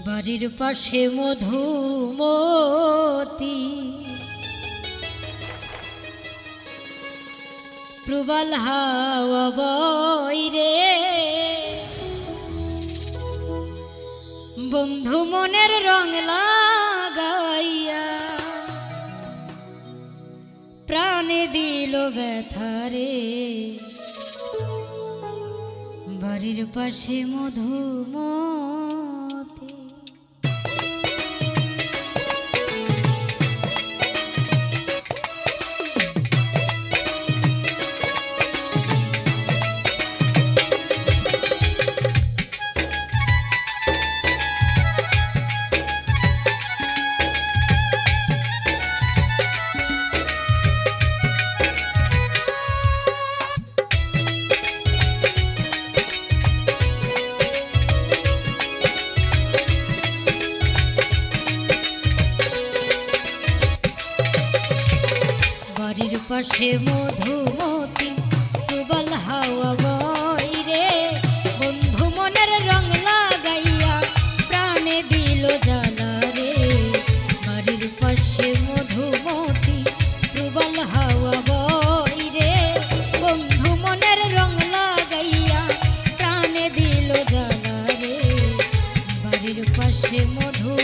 বাড়ির পাশে মধুমতি প্রবল হাওয়া বইরে বন্ধু মনের রং লাগাইয়া প্রাণে দিল ব্যথারে বাড়ির পাশে মধুমতি বাড়ির পাশে মধুমতি প্রবল হাওয়া বইরে বন্ধু মনের রং লাগাইয়া প্রাণে দিল জ্বালা রে বাড়ির পাশে মধুমতি প্রবল হাওয়া বইরে বন্ধু মনের রং লাগাইয়া প্রাণে দিল জ্বালা রে বাড়ির পাশে মধুমতি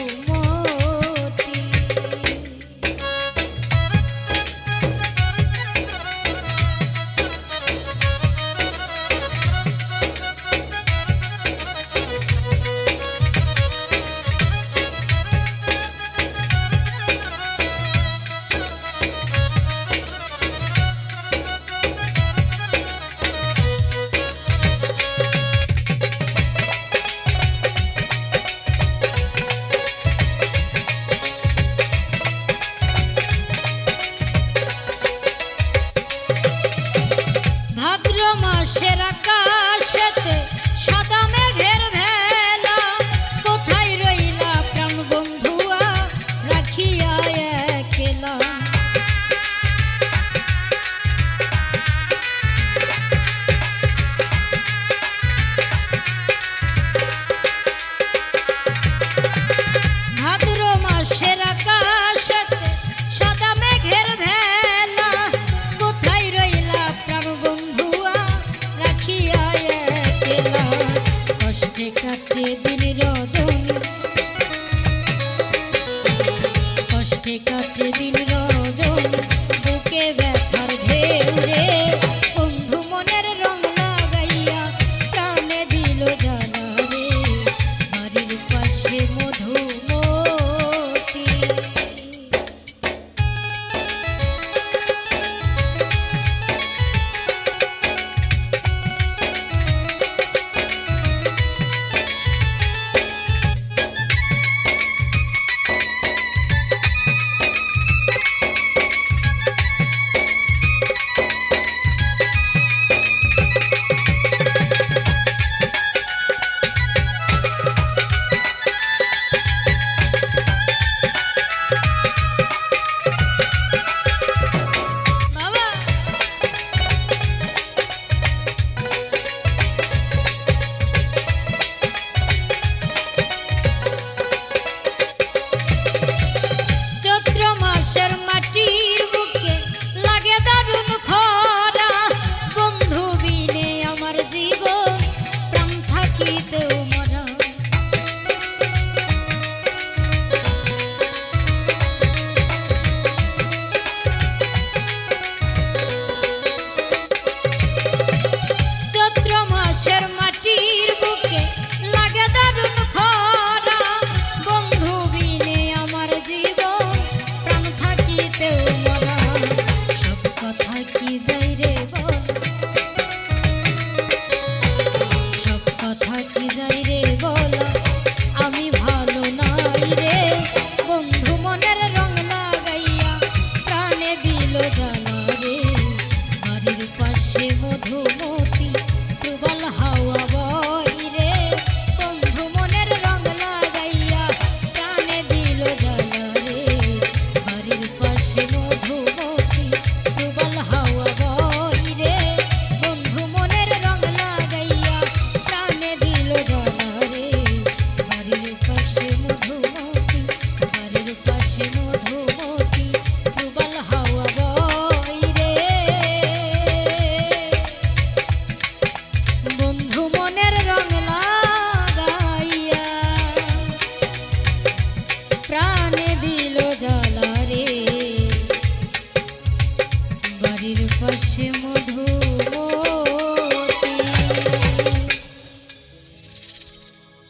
মাসের আকাশেতে সাদা মেঘের ভেলা কোথায় রইলা প্রাণ বন্ধুয়া রাখিয়া একলা ভাদ্র মাসের আকাশেতে সাদা মেঘের ভেলা কোথায় রইলা প্রাণ কষ্টে কাটে দিন রজনী কষ্টে কাটে দিন রজনী বুকে ব্যথার ঢেউ রে বন্ধু মনের রং লাগাইয়া প্রাণে দিল জ্বালা রে বাড়ির পাশে মধুমতি নদীর পাশে মধু